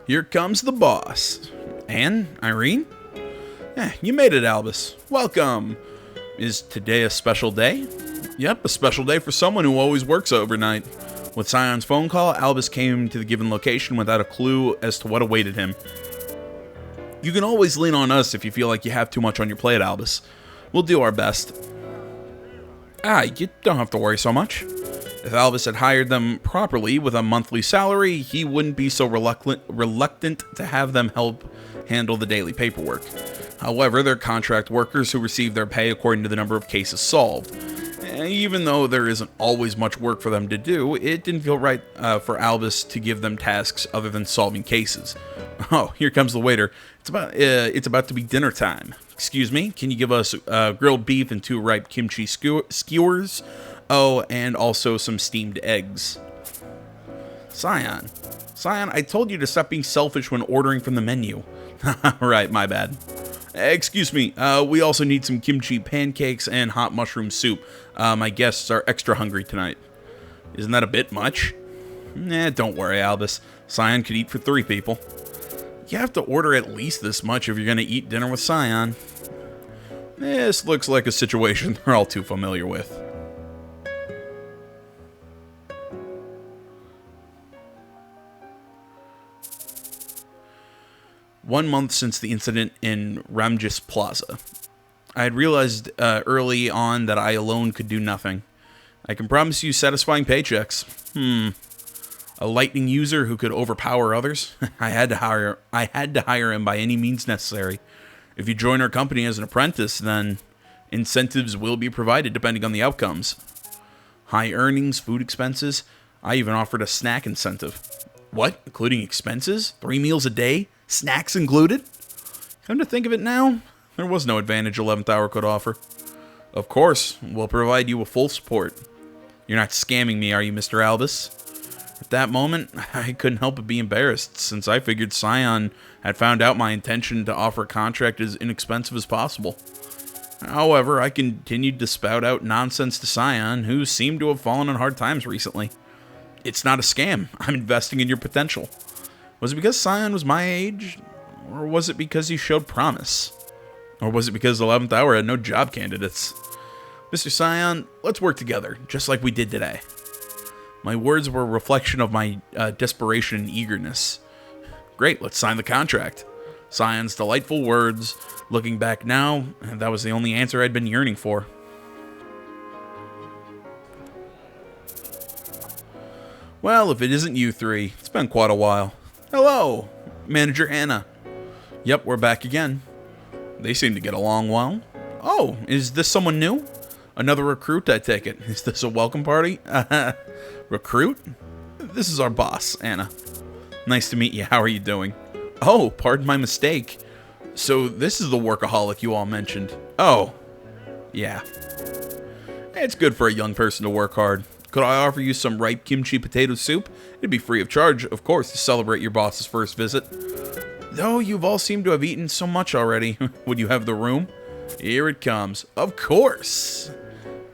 Here comes the boss. Anne? Irene? You made it, Albus. Welcome. Is today a special day? Yep, a special day for someone who always works overnight. With Scion's phone call, Albus came to the given location without a clue as to what awaited him. You can always lean on us if you feel like you have too much on your plate, Albus. We'll do our best. You don't have to worry so much. If Albus had hired them properly with a monthly salary, he wouldn't be so reluctant to have them help handle the daily paperwork. However, they're contract workers who receive their pay according to the number of cases solved. Even though there isn't always much work for them to do, it didn't feel right for Albus to give them tasks other than solving cases. Oh, here comes the waiter. It's about to be dinner time. Excuse me, can you give us grilled beef and 2 ripe kimchi skewers? Oh, and also some steamed eggs. Scion, I told you to stop being selfish when ordering from the menu. Right, my bad. Excuse me, we also need some kimchi pancakes and hot mushroom soup. My guests are extra hungry tonight. Isn't that a bit much? Don't worry, Albus. Scion could eat for 3 people. You have to order at least this much if you're going to eat dinner with Scion. This looks like a situation they're all too familiar with. One month since the incident in Ramjes Plaza. I had realized early on that I alone could do nothing. I can promise you satisfying paychecks. A lightning user who could overpower others? I had to hire him by any means necessary. If you join our company as an apprentice, then incentives will be provided depending on the outcomes. High earnings, food expenses. I even offered a snack incentive. What? Including expenses? 3 meals a day? Snacks included? Come to think of it now, there was no advantage 11th Hour could offer. Of course, we'll provide you with full support. You're not scamming me, are you, Mr. Albus? At that moment, I couldn't help but be embarrassed, since I figured Scion had found out my intention to offer a contract as inexpensive as possible. However, I continued to spout out nonsense to Scion, who seemed to have fallen on hard times recently. It's not a scam. I'm investing in your potential. Was it because Scion was my age? Or was it because he showed promise? Or was it because 11th Hour had no job candidates? Mr. Scion, let's work together, just like we did today. My words were a reflection of my desperation and eagerness. Great, let's sign the contract. Scion's delightful words. Looking back now, that was the only answer I'd been yearning for. Well, if it isn't you 3, it's been quite a while. Hello, Manager Anna. Yep, we're back again. They seem to get along well. Oh, is this someone new? Another recruit, I take it. Is this a welcome party? Recruit? This is our boss, Anna. Nice to meet you. How are you doing? Oh, pardon my mistake. So this is the workaholic you all mentioned. Oh, yeah. It's good for a young person to work hard. Could I offer you some ripe kimchi potato soup? It'd be free of charge, of course, to celebrate your boss's first visit. Though you've all seemed to have eaten so much already, would you have the room? Here it comes. Of course.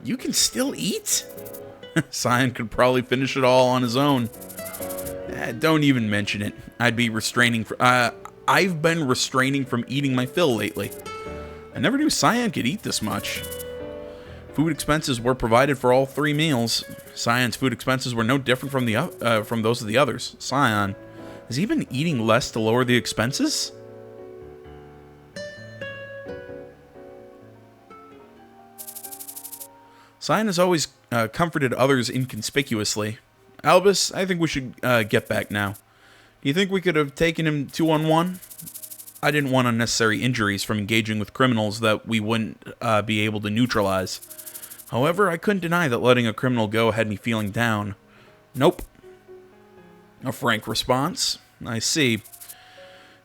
You can still eat? Scion could probably finish it all on his own. Don't even mention it. I've been restraining from eating my fill lately. I never knew Scion could eat this much. Food expenses were provided for all 3 meals. Scion's food expenses were no different from those of the others. Scion, has he been eating less to lower the expenses? Scion has always comforted others inconspicuously. Albus, I think we should get back now. Do you think we could have taken him 2-on-1? I didn't want unnecessary injuries from engaging with criminals that we wouldn't be able to neutralize. However, I couldn't deny that letting a criminal go had me feeling down. Nope. A frank response. I see.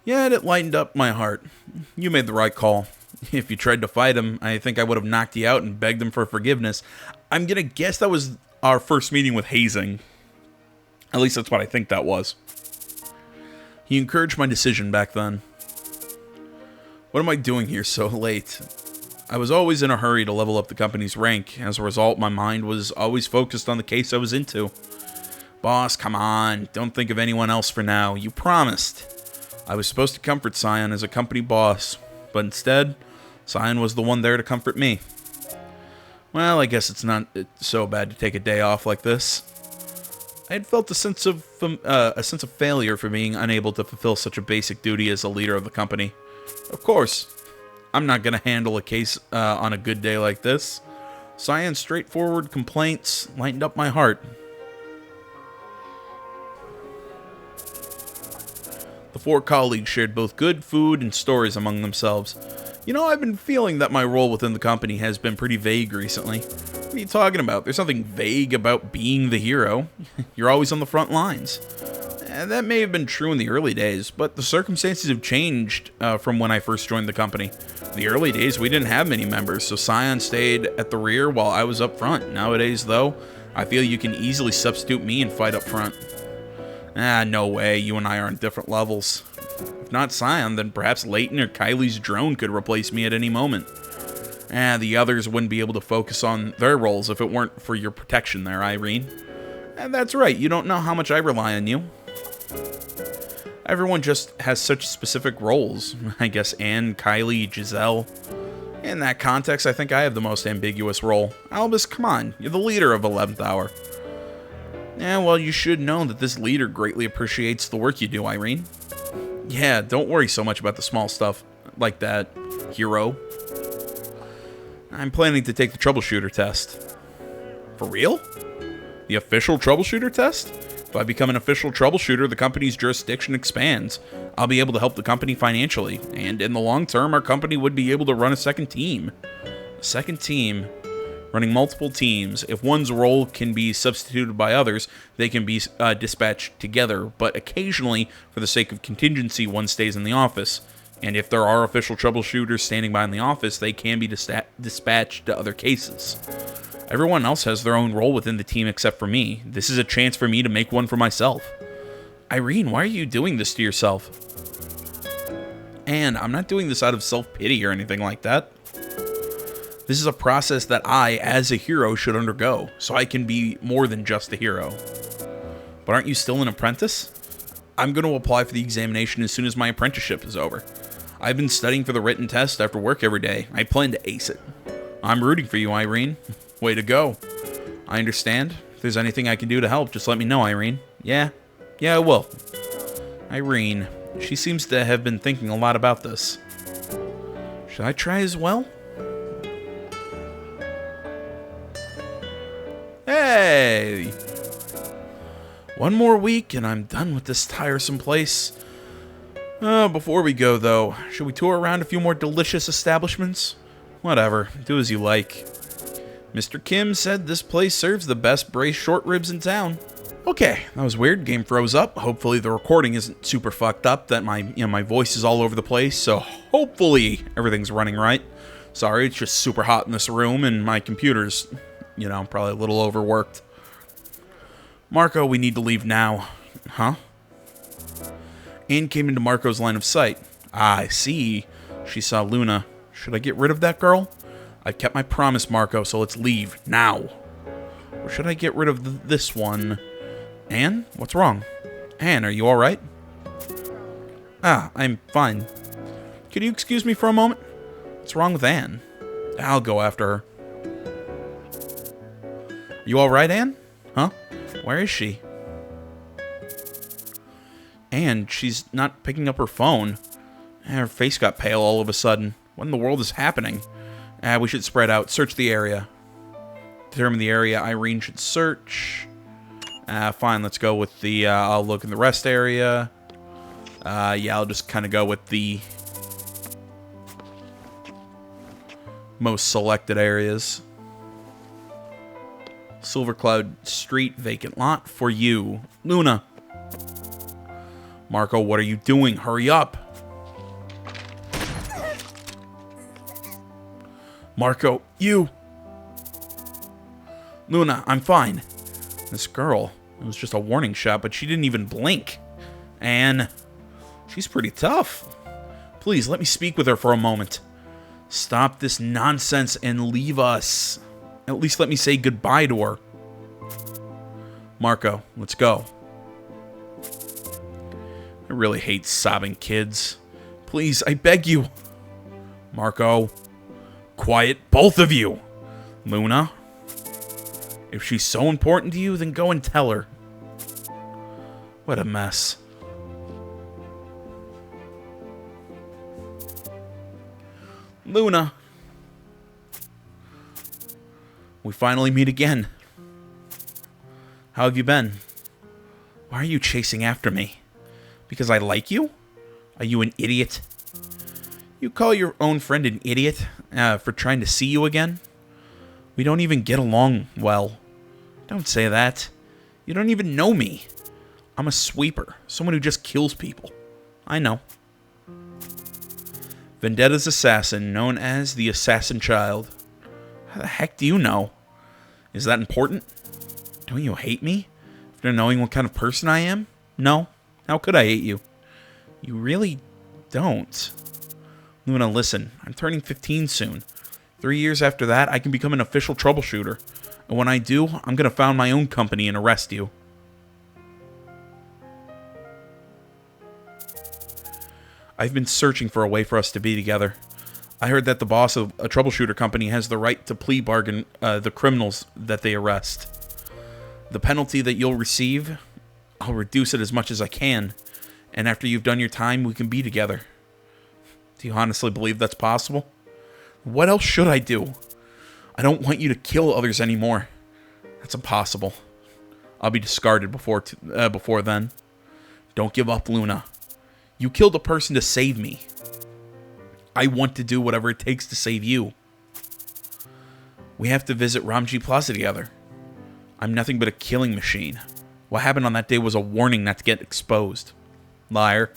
Yet it lightened up my heart. You made the right call. If you tried to fight him, I think I would have knocked you out and begged him for forgiveness. I'm gonna guess that was our first meeting with hazing. At least that's what I think that was. He encouraged my decision back then. What am I doing here so late? I was always in a hurry to level up the company's rank. As a result, my mind was always focused on the case I was into. Boss, come on. Don't think of anyone else for now. You promised. I was supposed to comfort Scion as a company boss, but instead, Scion was the one there to comfort me. Well, I guess it's not so bad to take a day off like this. I had felt a sense of failure for being unable to fulfill such a basic duty as a leader of the company. Of course, I'm not going to handle a case on a good day like this. Scion's straightforward complaints lightened up my heart. The 4 colleagues shared both good food and stories among themselves. You know, I've been feeling that my role within the company has been pretty vague recently. What are you talking about? There's nothing vague about being the hero. You're always on the front lines. That may have been true in the early days, but the circumstances have changed from when I first joined the company. In the early days, we didn't have many members, so Scion stayed at the rear while I was up front. Nowadays, though, I feel you can easily substitute me and fight up front. No way, you and I are on different levels. If not Scion, then perhaps Leighton or Kylie's drone could replace me at any moment. The others wouldn't be able to focus on their roles if it weren't for your protection there, Irene. That's right, you don't know how much I rely on you. Everyone just has such specific roles. I guess Anne, Kylie, Giselle. In that context, I think I have the most ambiguous role. Albus, come on, you're the leader of 11th Hour. Well, you should know that this leader greatly appreciates the work you do, Irene. Yeah, don't worry so much about the small stuff like that, hero. I'm planning to take the Troubleshooter test. For real? The official Troubleshooter test? If I become an official Troubleshooter, the company's jurisdiction expands. I'll be able to help the company financially, and in the long term, our company would be able to run a second team. A second team? Running multiple teams. If one's role can be substituted by others, they can be dispatched together, but occasionally, for the sake of contingency, one stays in the office. And if there are official troubleshooters standing by in the office, they can be dispatched to other cases. Everyone else has their own role within the team except for me. This is a chance for me to make one for myself. Irene, why are you doing this to yourself? And I'm not doing this out of self-pity or anything like that. This is a process that I, as a hero, should undergo, so I can be more than just a hero. But aren't you still an apprentice? I'm going to apply for the examination as soon as my apprenticeship is over. I've been studying for the written test after work every day. I plan to ace it. I'm rooting for you, Irene. Way to go. I understand. If there's anything I can do to help, just let me know, Irene. Yeah, I will. Irene, she seems to have been thinking a lot about this. Should I try as well? Hey! One more week and I'm done with this tiresome place. Before we go, though, should we tour around a few more delicious establishments? Whatever, do as you like. Mr. Kim said this place serves the best braised short ribs in town. Okay, that was weird. Game froze up. Hopefully the recording isn't super fucked up, that my voice is all over the place, so hopefully everything's running right. Sorry, it's just super hot in this room and my computer's, probably a little overworked. Marco, we need to leave now. Huh? Anne came into Marco's line of sight. I see. She saw Luna. Should I get rid of that girl? I've kept my promise, Marco, so let's leave, now. Or should I get rid of this one? Anne? What's wrong? Anne, are you alright? I'm fine. Could you excuse me for a moment? What's wrong with Anne? I'll go after her. You alright, Anne? Huh? Where is she? Anne, she's not picking up her phone. Her face got pale all of a sudden. What in the world is happening? We should spread out. Search the area. Determine the area Irene should search. Fine, let's go with the... I'll look in the rest area. Yeah, I'll just kind of go with the... most selected areas. Silver Cloud Street, vacant lot for you. Luna. Marco, what are you doing? Hurry up. Marco, you. Luna, I'm fine. This girl, it was just a warning shot, but she didn't even blink. Anne, she's pretty tough. Please, let me speak with her for a moment. Stop this nonsense and leave us. At least let me say goodbye to her. Marco, let's go. I really hate sobbing kids. Please, I beg you. Marco, quiet, both of you. Luna, if she's so important to you, then go and tell her. What a mess. Luna. We finally meet again. How have you been? Why are you chasing after me? Because I like you? Are you an idiot? You call your own friend an idiot for trying to see you again? We don't even get along well. Don't say that. You don't even know me. I'm a sweeper, someone who just kills people. I know. Vendetta's assassin, known as the Assassin Child. How the heck do you know? Is that important? Don't you hate me? After knowing what kind of person I am? No. How could I hate you? You really don't. Luna, listen. I'm turning 15 soon. 3 years after that, I can become an official troubleshooter. And when I do, I'm going to found my own company and arrest you. I've been searching for a way for us to be together. I heard that the boss of a troubleshooter company has the right to plea bargain the criminals that they arrest. The penalty that you'll receive, I'll reduce it as much as I can. And after you've done your time, we can be together. Do you honestly believe that's possible? What else should I do? I don't want you to kill others anymore. That's impossible. I'll be discarded before then. Don't give up, Luna. You killed a person to save me. I want to do whatever it takes to save you. We have to visit Ramji Plaza together. I'm nothing but a killing machine. What happened on that day was a warning not to get exposed. Liar.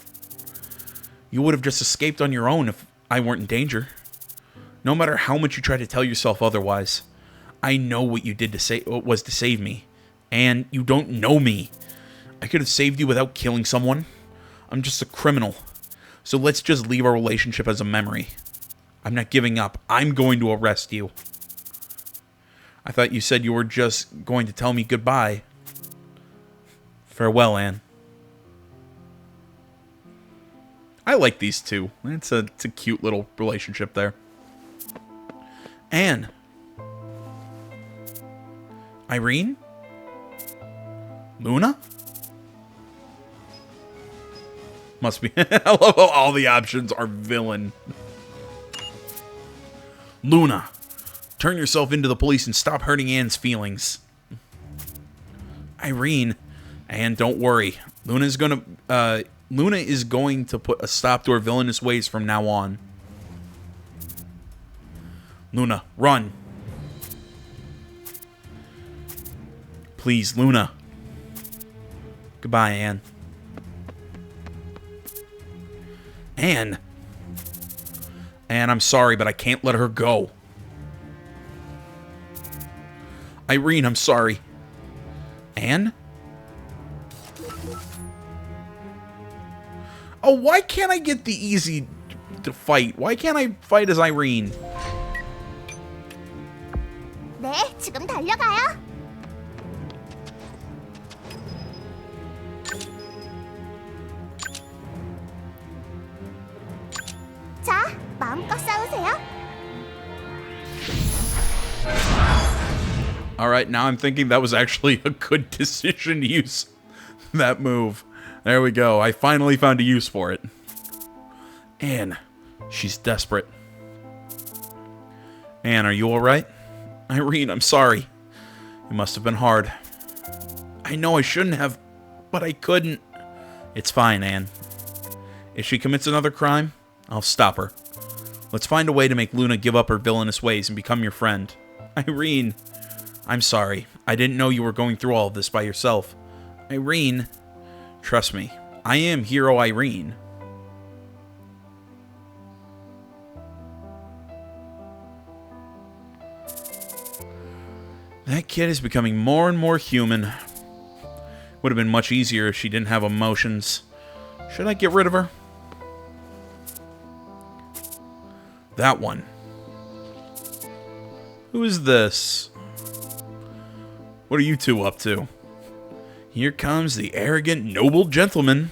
You would have just escaped on your own if I weren't in danger. No matter how much you try to tell yourself otherwise, I know what you did was to save me. And you don't know me. I could have saved you without killing someone. I'm just a criminal. So let's just leave our relationship as a memory. I'm not giving up. I'm going to arrest you. I thought you said you were just going to tell me goodbye. Farewell, Anne. I like these two. It's a cute little relationship there. Anne. Irene? Luna? Must be. I love how all the options are villain. Luna, turn yourself into the police and stop hurting Anne's feelings. Irene, Anne, don't worry. Luna is going to put a stop to her villainous ways from now on. Luna, run. Please, Luna. Goodbye, Anne. Anne, I'm sorry, but I can't let her go. Irene, I'm sorry. Anne? Oh, why can't I get the easy to fight? Why can't I fight as Irene? 네, 지금 달려가요. 자, 마음껏 싸우세요. Alright, now I'm thinking that was actually a good decision to use that move. There we go. I finally found a use for it. Anne, she's desperate. Anne, are you alright? Irene, I'm sorry. It must have been hard. I know I shouldn't have, but I couldn't. It's fine, Anne. If she commits another crime, I'll stop her. Let's find a way to make Luna give up her villainous ways and become your friend. Irene, I'm sorry. I didn't know you were going through all of this by yourself. Irene, trust me, I am Hero Irene. That kid is becoming more and more human. Would have been much easier if she didn't have emotions. Should I get rid of her? That one. Who is this? What are you two up to? Here comes the arrogant, noble gentleman.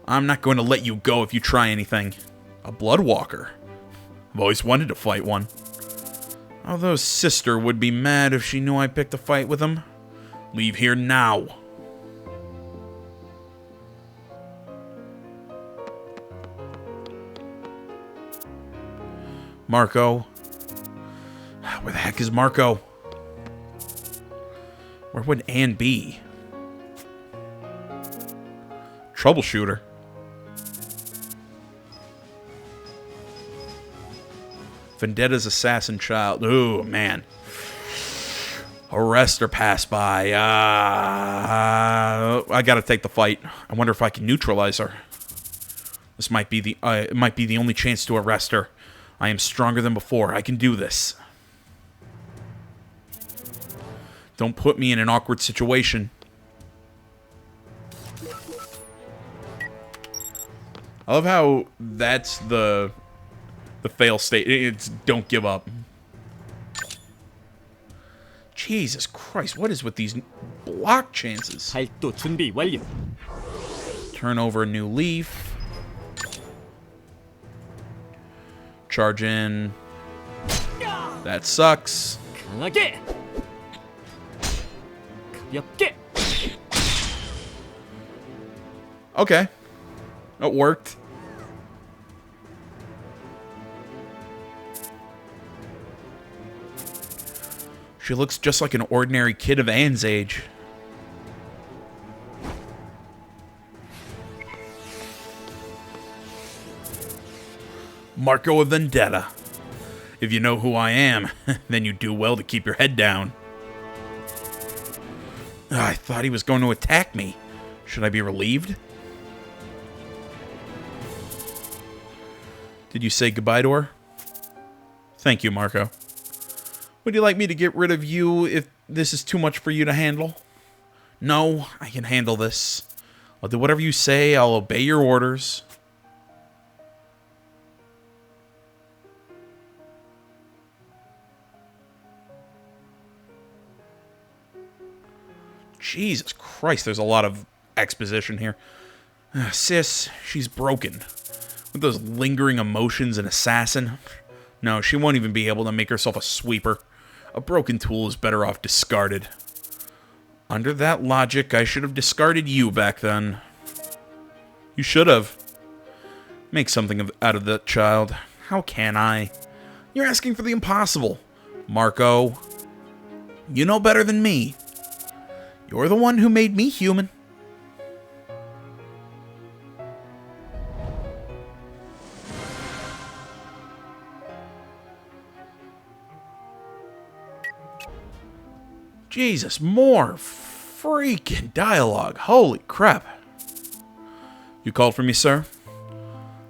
I'm not going to let you go if you try anything. A bloodwalker. I've always wanted to fight one. Although sister would be mad if she knew I picked a fight with him. Leave here now. Marco. Where the heck is Marco? Where would Anne be? Troubleshooter. Vendetta's assassin child. Ooh, man. Arrest or pass by. I gotta take the fight. I wonder if I can neutralize her. This might be it might be the only chance to arrest her. I am stronger than before. I can do this. Don't put me in an awkward situation. I love how that's the fail state. It's don't give up. Jesus Christ, what is with these block chances? 발도 준비 완료. Turn over a new leaf. Charge in. That sucks. 강하게. 가볍게. Okay. It worked. She looks just like an ordinary kid of Anne's age. Marco of Vendetta. If you know who I am, then you do well to keep your head down. I thought he was going to attack me. Should I be relieved? Did you say goodbye to her? Thank you, Marco. Would you like me to get rid of you if this is too much for you to handle? No, I can handle this. I'll do whatever you say. I'll obey your orders. Jesus Christ, there's a lot of exposition here. Sis, she's broken. With those lingering emotions, an assassin. No, she won't even be able to make herself a sweeper. A broken tool is better off discarded. Under that logic, I should have discarded you back then. You should have. Make something out of that child. How can I? You're asking for the impossible. Marco, you know better than me. You're the one who made me human. Jesus, more freaking dialogue. Holy crap. You called for me, sir?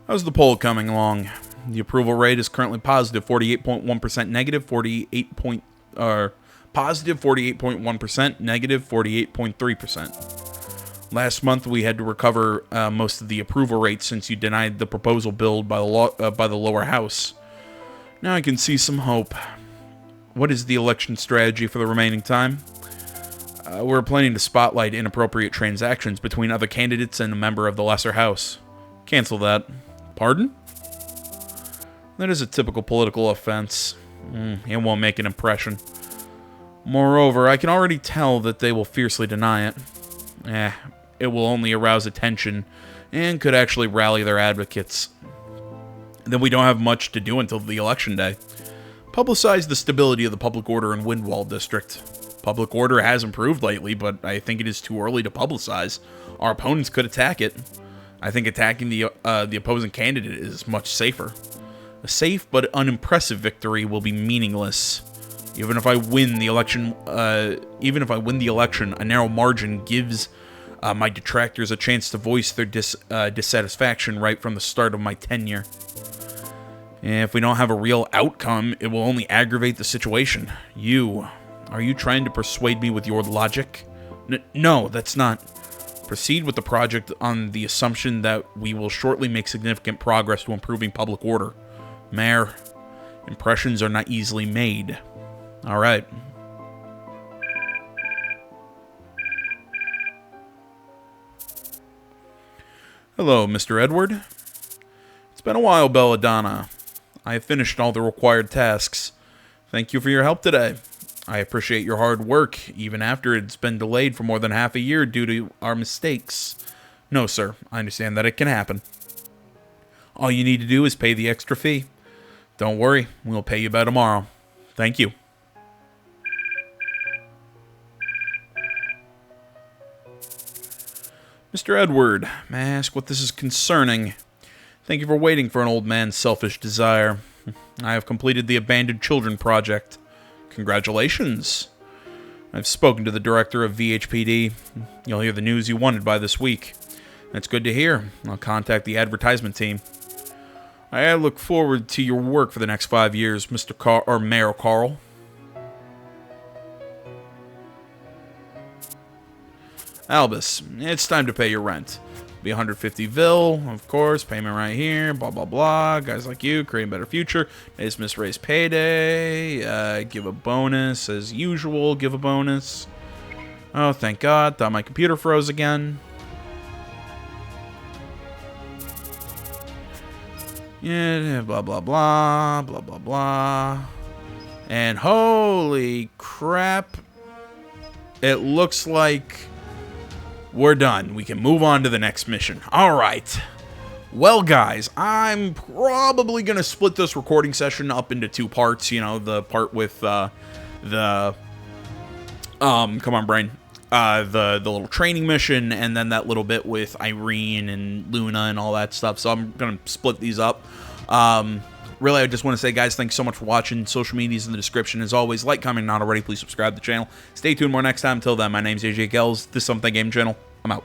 How's the poll coming along? The approval rate is currently positive 48.1%, negative 48. Positive 48.1%, negative 48.3%. Last month we had to recover most of the approval rate since you denied the proposal bill by the lower house. Now I can see some hope. What is the election strategy for the remaining time? We're planning to spotlight inappropriate transactions between other candidates and a member of the lesser house. Cancel that. Pardon? That is a typical political offense. It won't make an impression. Moreover, I can already tell that they will fiercely deny it. It will only arouse attention and could actually rally their advocates. Then we don't have much to do until the election day. Publicize the stability of the public order in Windwall District. Public order has improved lately, but I think it is too early to publicize. Our opponents could attack it. I think attacking the opposing candidate is much safer. A safe but unimpressive victory will be meaningless. Even if I win the election, a narrow margin gives my detractors a chance to voice their dissatisfaction right from the start of my tenure. If we don't have a real outcome, it will only aggravate the situation. Are you trying to persuade me with your logic? No, that's not. Proceed with the project on the assumption that we will shortly make significant progress to improving public order. Mayor, impressions are not easily made. All right. Hello, Mr. Edward. It's been a while, Belladonna. I have finished all the required tasks. Thank you for your help today. I appreciate your hard work, even after it's been delayed for more than half a year due to our mistakes. No, sir. I understand that it can happen. All you need to do is pay the extra fee. Don't worry. We'll pay you by tomorrow. Thank you. Mr. Edward, may I ask what this is concerning? Thank you for waiting for an old man's selfish desire. I have completed the Abandoned Children project. Congratulations. I've spoken to the director of VHPD. You'll hear the news you wanted by this week. That's good to hear. I'll contact the advertisement team. I look forward to your work for the next 5 years, Mayor Carl. Albus, it's time to pay your rent. Be 150 vil, of course, payment right here, blah, blah, blah. Guys like you, create a better future. Dismiss raise payday, give a bonus as usual, give a bonus. Oh, thank God, thought my computer froze again. Yeah, blah, blah, blah, blah, blah, blah. And holy crap, it looks like we're done. We can move on to the next mission. All right. Well, guys, I'm probably going to split this recording session up into 2 parts. You know, the part with come on, brain. The little training mission, and then that little bit with Irene and Luna and all that stuff. So I'm going to split these up. Really, I just want to say, guys, thanks so much for watching. Social media's in the description. As always, like, comment, not already. Please subscribe to the channel. Stay tuned more next time. Until then, my name's AJ Kells. This is Something Game Channel. I'm out.